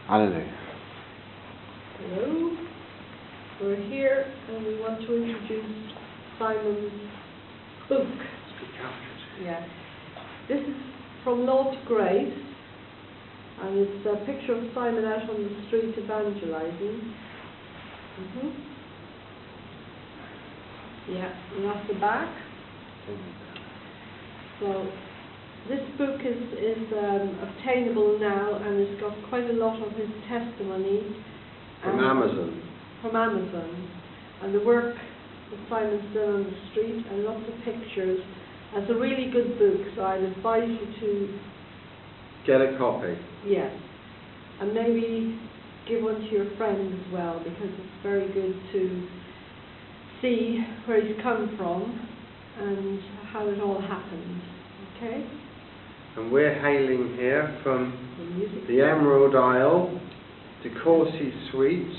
Hallelujah. Hello. We're here and we want to introduce Simon's book. Yeah. This is From Law to Grace, and it's a picture of Simon out on the street evangelizing. Yeah, and that's the back. So this book is obtainable now, and it's got quite a lot of his testimony. From Amazon. From Amazon. And the work that Simon's done on the street, and lots of pictures. It's a really good book, so I'd advise you to get a copy. Yes. And maybe give one to your friend as well, because it's very good to see where he's come from and how it all happened. Okay? And we're hailing here from the Emerald Isle, De Courcy Suite,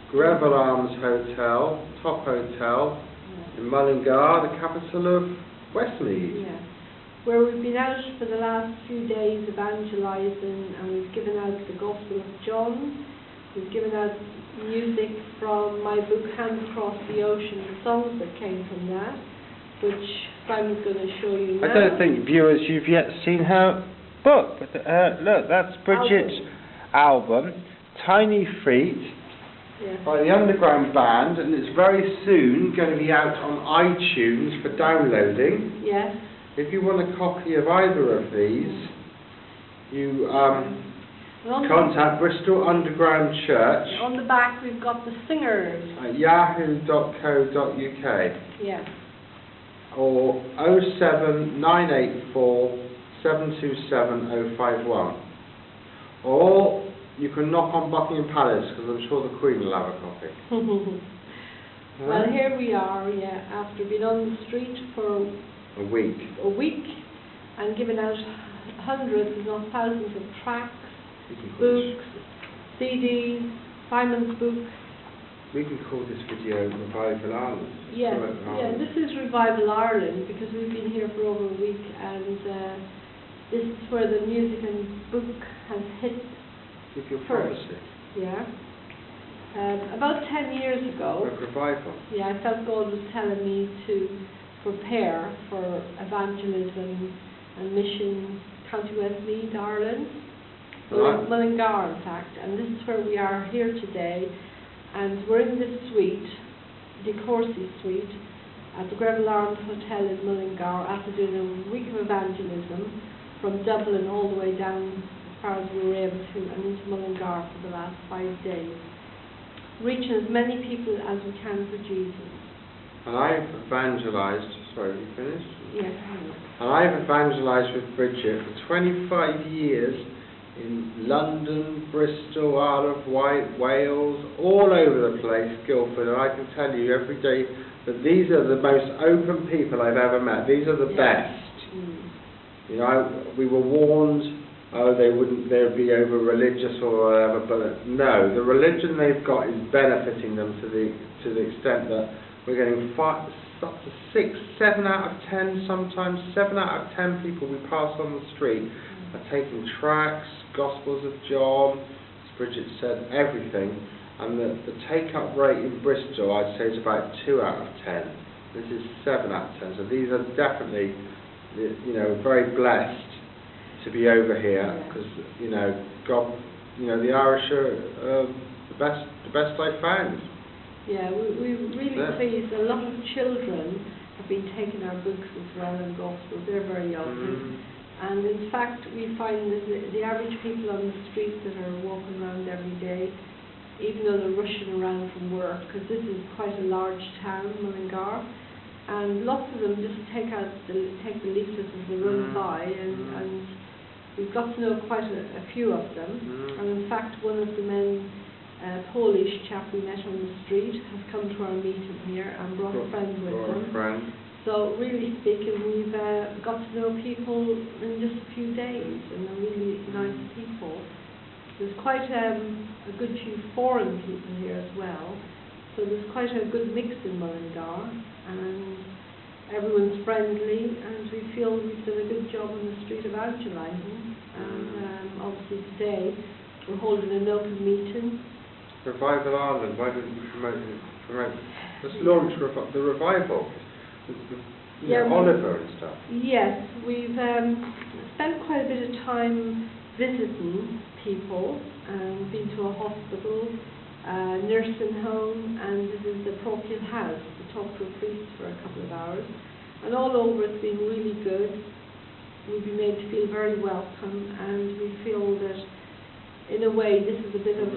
Greville Arms Hotel, Top Hotel, in Mullingar, the capital of Westmeath. Yeah. Where we've been out for the last few days evangelising, and we've given out the Gospel of John. We've given out music from my book, Hands Across the Ocean, the songs that came from that, which Simon's going to show you now. I don't think, viewers, you've yet seen her book. But, look, that's Bridget's album, Tiny Feet, by the Underground Band, and it's very soon going to be out on iTunes for downloading. Yes. If you want a copy of either of these, you contact Bristol Underground Church. On the back we've got the singers. At yahoo.co.uk. Yes. Or 07984 727 051. Or you can knock on Buckingham Palace, because I'm sure the Queen will have a copy. Well, here we are, after being on the street for a week, and giving out hundreds, if not thousands of tracts, books, CDs, Simon's book. We can call this video Revival Ireland. Yes, this is Revival Ireland, because we've been here for over a week, and this is where the music and book has hit. With your prophecy. Yeah. About 10 years ago, revival. I felt God was telling me to prepare for evangelism and mission, County Westmeath, Ireland, Mullingar in fact, and this is where we are here today, and we're in this suite, De Courcy Suite, at the Greville Arms Hotel in Mullingar, after doing a week of evangelism from Dublin all the way down as far as we were able to, and into Mullingar for the last 5 days, reaching as many people as we can for Jesus. And I've evangelised, sorry, you finished? Yes. And I've evangelised with Bridget for 25 years in London, Bristol, Isle of Wight, Wales, all over the place, Guildford, and I can tell you every day that these are the most open people I've ever met. These are the best. You know, we were warned, they'd be over religious or whatever, but no, the religion they've got is benefiting them to the extent that we're getting up to 6, 7 out of 10, sometimes 7 out of 10 people we pass on the street are taking tracts, Gospels of John, as Bridget said, everything, and the take-up rate in Bristol, I'd say, is about 2 out of 10. This is 7 out of 10, so these are definitely, very blessed to be over here, because God, the Irish are the best I've found. Yeah, we're really pleased. A lot of children have been taking our books as well and Gospels. They're very young, and in fact we find that the average people on the street that are walking around every day, even though they're rushing around from work, because this is quite a large town, Mullingar, and lots of them just take the leaflets as they run by, and we've got to know quite a few of them. And in fact, one of the men, a Polish chap we met on the street, has come to our meeting here and brought a friend with him. So really speaking, we've got to know people in just a few days, and they're really nice people. There's quite a good few foreign people here as well, so there's quite a good mix in Mullingar, and everyone's friendly, and we feel we've done a good job on the street evangelising. And obviously today We're holding an open meeting. Revival Ireland, why don't you promote? Let's launch the revival. Oliver and stuff. Yes, we've spent quite a bit of time visiting people, been to a hospital, nursing home, and visited the parochial house to talk to a priest for a couple of hours. And all over it's been really good. We've been made to feel very welcome, and we feel that in a way this is a bit of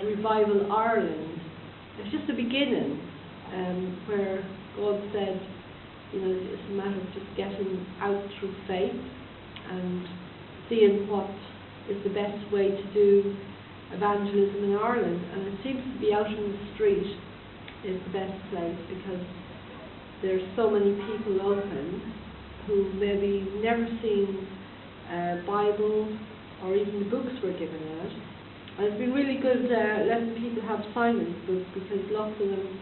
Revival Ireland. It's just the beginning, where God said, you know, it's a matter of just getting out through faith and seeing what is the best way to do evangelism in Ireland. And it seems to be out in the street is the best place, because there's so many people open who maybe never seen Bible or even the books we're giving out. And it's been really good letting people have Simon's book, because lots of them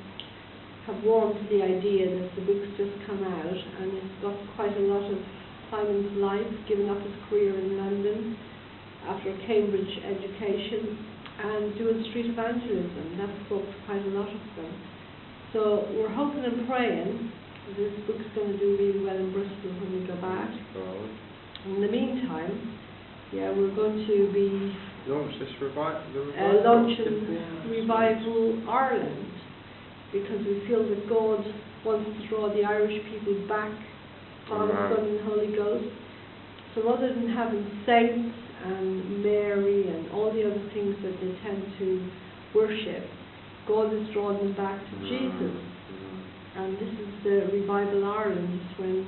have warmed to the idea that the book's just come out, and it's got quite a lot of Simon's life, giving up his career in London after a Cambridge education and doing street evangelism. That spoke to quite a lot of them. So we're hoping and praying this book's going to do really well in Bristol when we go back. In the meantime, we're going to be launching Revival Ireland, because we feel that God wants to draw the Irish people back, Father, Son and Holy Ghost. So rather than having saints and Mary and all the other things that they tend to worship, God is drawing them back to Jesus. And this is the Revival Ireland, when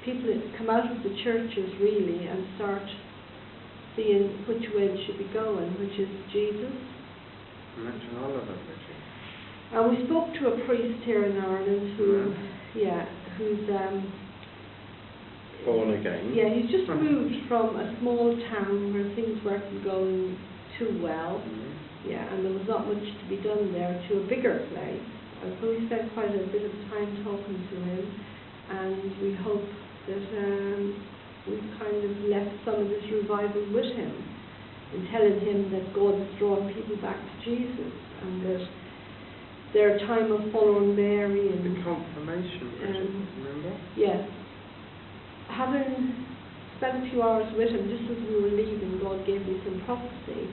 people come out of the churches really and start seeing which way they should be going, which is Jesus. Mention Oliver, and we spoke to a priest here in Ireland who's born again. Yeah, he's just moved from a small town where things weren't going too well. And there was not much to be done there, to a bigger place. And so we spent quite a bit of time talking to him, and we hope that we've kind of left some of this revival with him, and telling him that God is drawing people back to Jesus, and that their time of following Mary and the confirmation, remember? Yes. Having spent a few hours with him, just as we were leaving, God gave me some prophecy,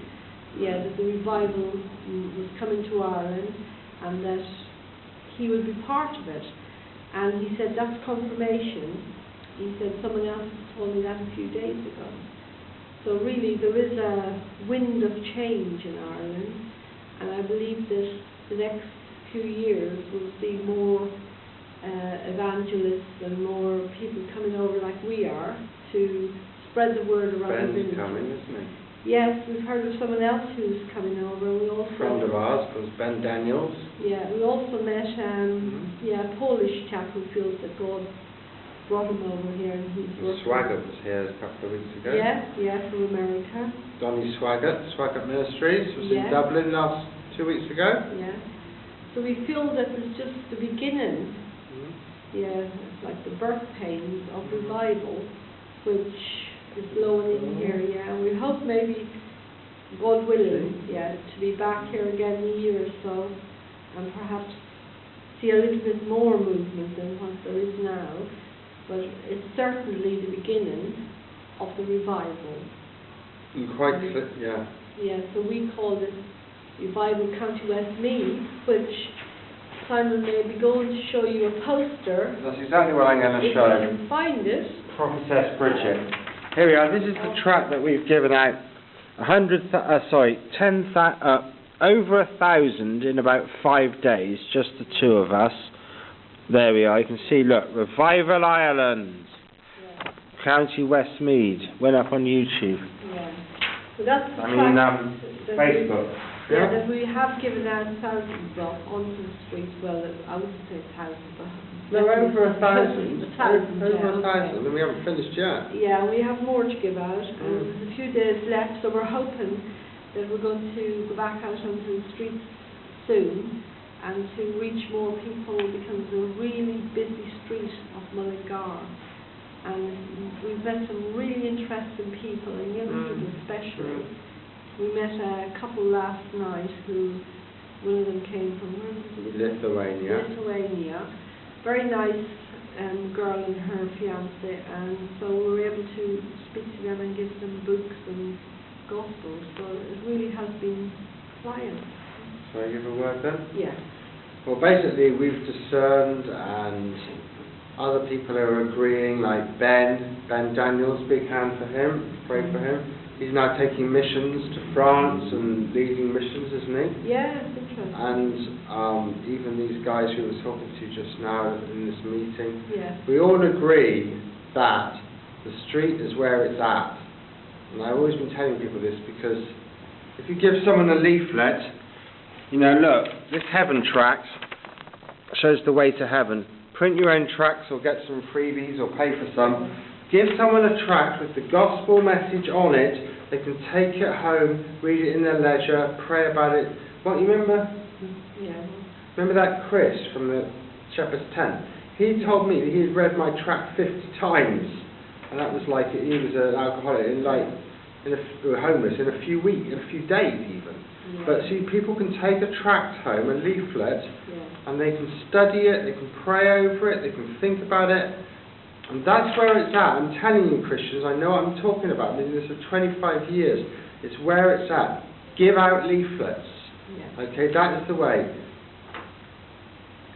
that the revival was coming to Ireland, and that he would be part of it. And he said, that's confirmation. He said, someone else told me that a few days ago. So really, there is a wind of change in Ireland, and I believe that the next few years we'll see more evangelists and more people coming over like we are to spread the word around. Ben's coming, isn't he? Yes, we've heard of someone else who's coming over. We also, a friend of ours was Ben Daniels. Yeah, we also met a Polish chap who feels that God brought him over here, and he's working. Swaggart was here a couple of weeks ago. Yes, from America. Donny Swaggart Ministries, was in Dublin 2 weeks ago. Yeah. So we feel that it's just the beginning. It's like the birth pains of revival, which is blowing in here. And we hope maybe, God willing, to be back here again in a year or so, and perhaps see a little bit more movement than what there is now. But it's certainly the beginning of the revival. So we call this Revival County Westmeath, which Simon may be going to show you a poster. That's exactly what I'm going to show you. If you can find it. Prophetess Bridget. Here we are. This is the tract that we've given out. Over 1,000 in about 5 days, just the two of us. There we are. You can see, look, Revival Ireland, County Westmeath. Went up on YouTube. So that's the Facebook. That we have given out thousands of onto the streets. Well, I wouldn't say thousands, but no, over 1,000. Over 1,000, and we haven't finished yet. Yeah, we have more to give out, and there's a few days left, so we're hoping that we're going to go back out onto the streets soon and to reach more people, because it's a really busy street of Mullingar. And we've met some really interesting people, and young people especially, We met a couple last night who, one of them came from, where was it? Lithuania. Very nice girl and her fiance, and so we were able to speak to them and give them books and gospels. So it really has been flying. Shall I give a word then? Yeah. Well, basically we've discerned, and other people are agreeing, like Ben Daniels, big hand for him, pray for him. He's now taking missions to France and leading missions, isn't he? Yeah, it's interesting. And even these guys who I was talking to just now in this meeting, yeah. we all agree that the street is where it's at. And I've always been telling people this, because if you give someone a leaflet, you know, look, this heaven tract shows the way to heaven. Print your own tracts or get some freebies or pay for some. Give someone a tract with the gospel message on it. They can take it home, read it in their leisure, pray about it. What, you remember? Yeah. Remember that Chris from the Shepherd's Tent? He told me that he had read my tract 50 times. And that was like, he was an alcoholic, homeless in a few weeks, in a few days even. Yeah. But see, people can take a tract home, a leaflet, and they can study it, they can pray over it, they can think about it. And that's where it's at. I'm telling you, Christians, I know what I'm talking about. I've been doing this for 25 years. It's where it's at. Give out leaflets. Yeah. Okay, that is the way.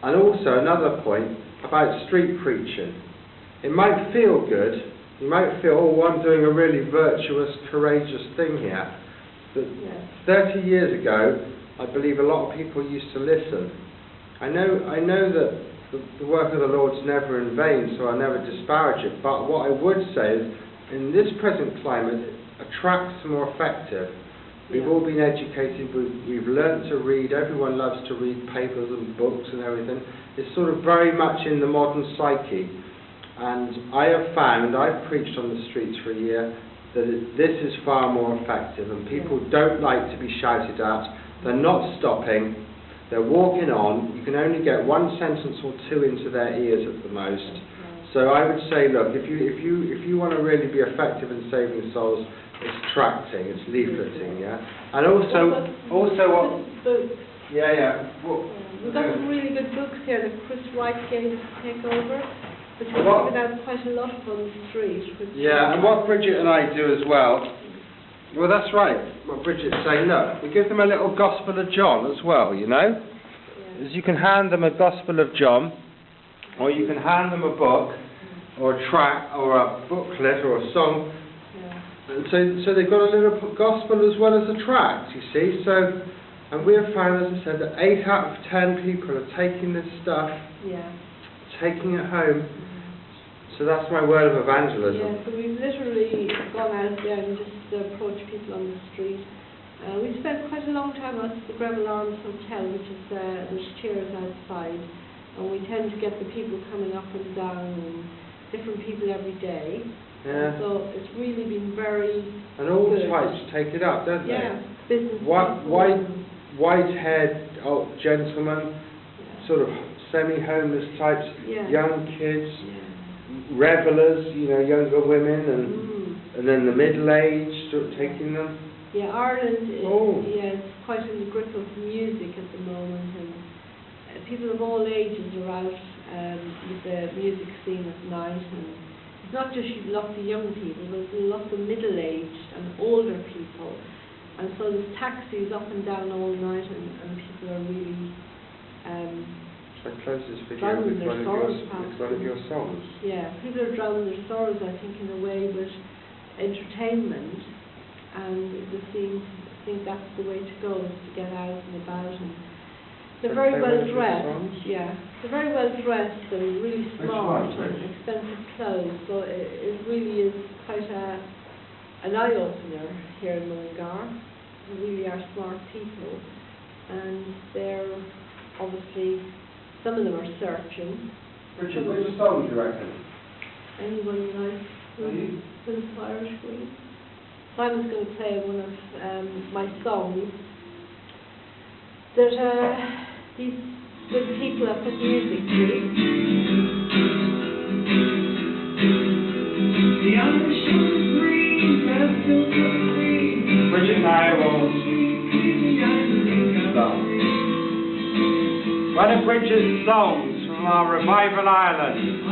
And also, another point about street preaching. It might feel good. You might feel, oh, I'm doing a really virtuous, courageous thing here. But 30 years ago, I believe a lot of people used to listen. I know that the work of the Lord's never in vain, so I never disparage it. But what I would say is, in this present climate, a tract's more effective. We've all been educated, we've learnt to read, everyone loves to read papers and books and everything. It's sort of very much in the modern psyche. And I have found, I've preached on the streets for a year, that this is far more effective, and people don't like to be shouted at. They're not stopping. They're walking on. You can only get one sentence or two into their ears at the most. So I would say, look, if you want to really be effective in saving souls, it's tracting, it's leafleting, yeah. And also what? Books. Yeah. We've got some really good books here that Chris Wright gave us to take over, which we've given out quite a lot of on the street. Yeah, and what Bridget and I do as well. Well, that's right. What Bridget's saying, look, we give them a little Gospel of John as well, you know? Yeah. As you can hand them a Gospel of John, or you can hand them a book, or a tract, or a booklet, or a song. Yeah. And so they've got a little Gospel as well as a tract, you see? So, and we have found, as I said, that 8 out of 10 people are taking this stuff, taking it home. So that's my word of evangelism. Yeah, so we've literally gone out there and just approached people on the street. We spent quite a long time at the Greville Arms Hotel, which is, there's chairs outside, and we tend to get the people coming up and down, and different people every day. Yeah. So it's really been very And all good. types take it up, don't they? Yeah, business white-haired gentlemen, sort of semi-homeless types, young kids, revelers, you know, younger women, and then the middle-aged taking them. Yeah, Ireland is quite in the grip of music at the moment, and people of all ages are out with the music scene at night, and it's not just lots of young people, but there's lots of middle-aged and older people, and so there's taxis up and down all night, and people are really I close this video with one of your songs. Yeah, people are drowning their sorrows, I think, in a way with entertainment, and they seem to think that's the way to go, is to get out and about. And they're very well dressed. Yeah, they're very well dressed. They're really smart and expensive clothes. So it really is quite an eye opener here in Mullingar. They really are smart people, and they're obviously. Some of them are searching. Richard, which song do you reckon? Anyone like the Irish Queen? Simon's going to play one of my songs. There's these good people I put music to. Bridget, I will stop. One of Bridget's songs from our Revival Island.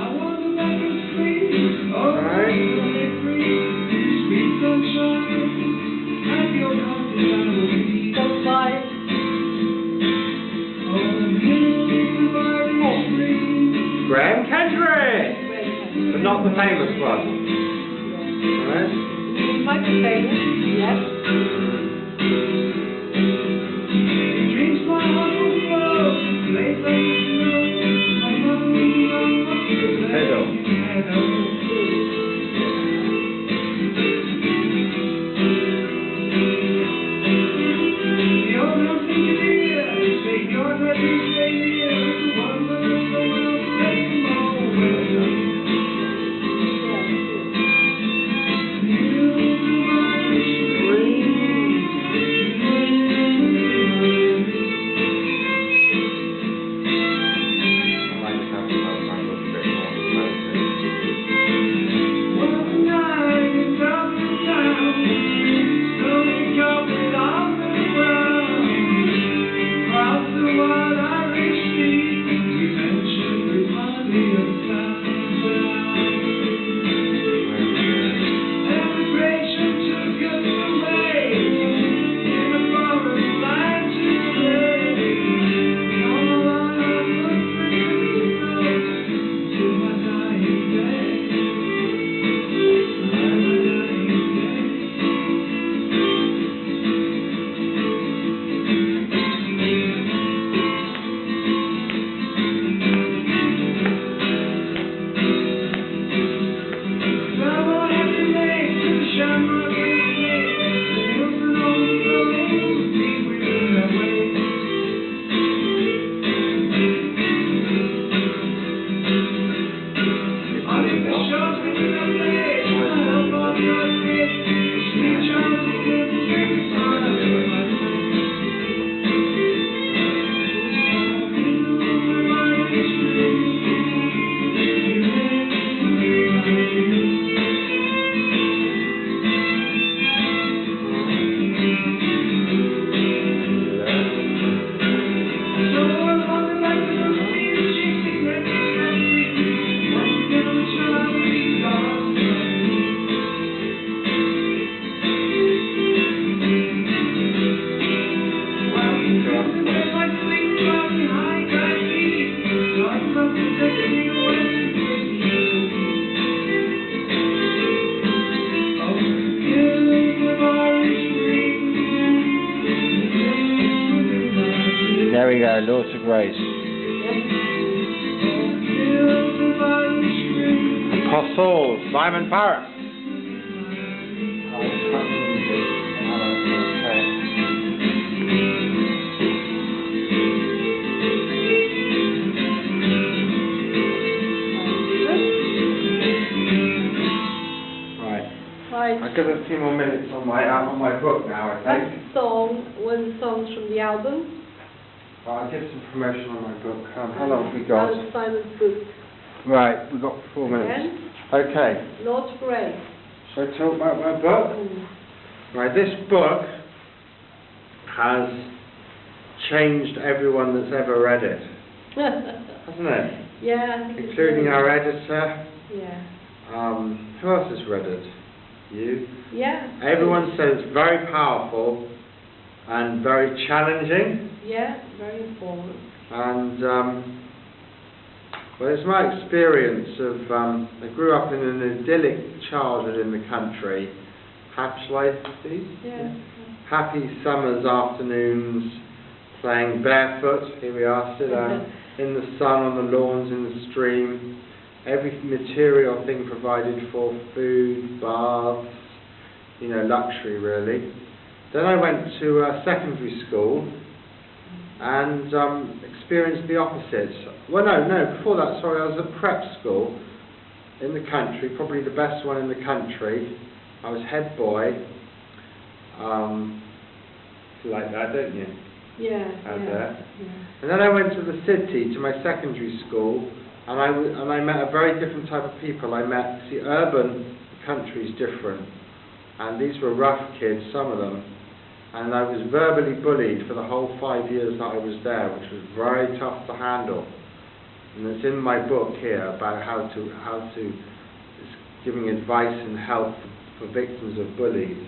Graham Kendrick, but not the famous one. Alright? It might be famous, yes. Fiddle. There we go, Lord to Grace. Apostles, Simon Parrott. I've got a few more minutes on my book now, I think. That song was songs from the album. I'll give some promotion on my book. How long have we got? Alan Simon's book. Right, we've got 4 minutes. Again? Okay. Lord's Grace. Shall I talk about my book? Right, this book has changed everyone that's ever read it. Hasn't it? Yeah. Including our editor. Yeah. Who else has read it? You? Yeah. Everyone says it's very powerful and very challenging. Yeah, very important. And, well, it's my experience of, I grew up in an idyllic childhood in the country. Shall I see? Yeah. Happy summer's afternoons, playing barefoot. Here we are, sit down in the sun, on the lawns, in the stream. Every material thing provided for food, baths, you know, luxury really. Then I went to secondary school and experienced the opposite. Well, no, before that, sorry, I was at prep school in the country, probably the best one in the country. I was head boy. You like that, don't you? Yeah. Out there. Yeah. And then I went to the city, to my secondary school, and I met a very different type of people. I met, see, urban, the country's different, and these were rough kids, some of them. and I was verbally bullied for the whole 5 years that I was there, which was very tough to handle. And it's in my book here about how to giving advice and help for victims of bullies.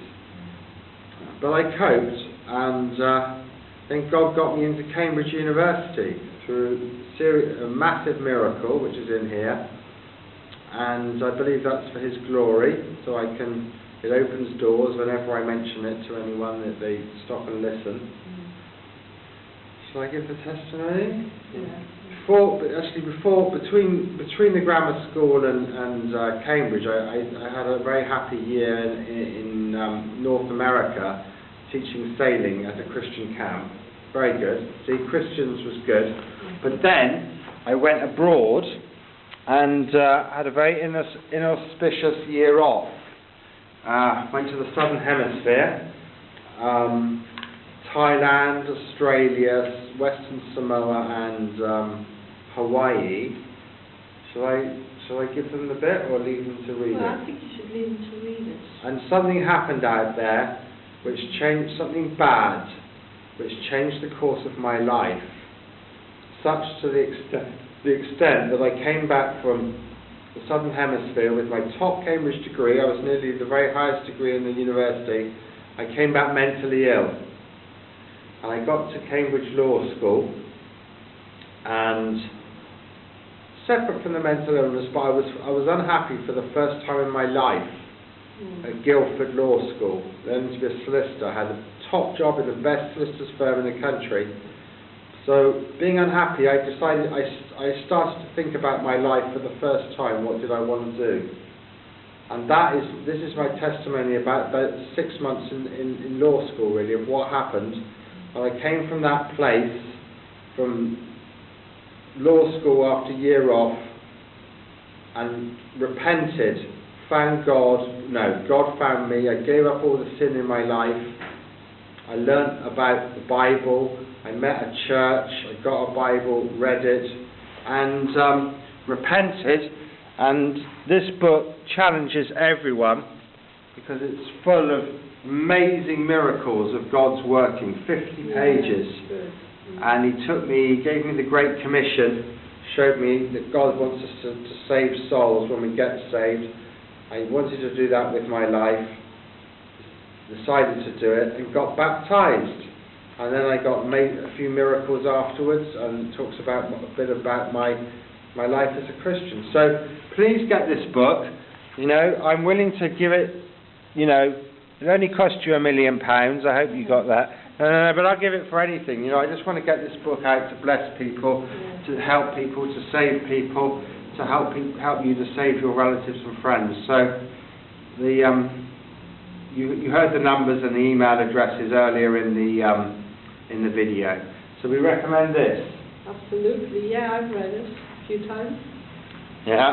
But I coped, and then God got me into Cambridge University through a massive miracle, which is in here, and I believe that's for His glory. So it opens doors whenever I mention it to anyone, that they stop and listen. Shall I give the testimony? Yeah. Between the grammar school and Cambridge, I had a very happy year in North America, teaching sailing at a Christian camp. Very good. See, Christians was good. But then I went abroad and had a very inauspicious year off. Went to the Southern Hemisphere, Thailand, Australia, Western Samoa, and Hawaii. Shall I give them the bit or leave them to read it? I think you should leave them to read it. And something happened out there which changed, something bad, which changed the course of my life, such to the extent that I came back from the Southern Hemisphere with my top Cambridge degree. I was nearly the very highest degree in the university. I came back mentally ill. And I got to Cambridge Law School, and separate from the mental illness, but I was unhappy for the first time in my life at Guildford Law School, learning to be a solicitor. I had a top job in the best solicitors firm in the country. So, being unhappy, I decided, I started to think about my life for the first time. What did I want to do? And this is my testimony about 6 months in law school, really, of what happened. And I came from that place, from law school after a year off, and repented, found God. No, God found me. I gave up all the sin in my life. I learnt about the Bible. I met a church. I got a Bible, read it, and repented. And this book challenges everyone, because it's full of amazing miracles of God's working, 50 pages. And he gave me the Great Commission, showed me that God wants us to save souls when we get saved. I wanted to do that with my life, decided to do it, and got baptized. And then I made a few miracles afterwards, and talks about a bit about my life as a Christian. So please get this book. You know, I'm willing to give it, you know, it only cost you £1 million. I hope you got that. But I'll give it for anything. You know, I just want to get this book out to bless people, to help people, to save people, to help you to save your relatives and friends. So you heard the numbers and the email addresses earlier in the video. So we recommend this. Absolutely, yeah, I've read it a few times. Yeah.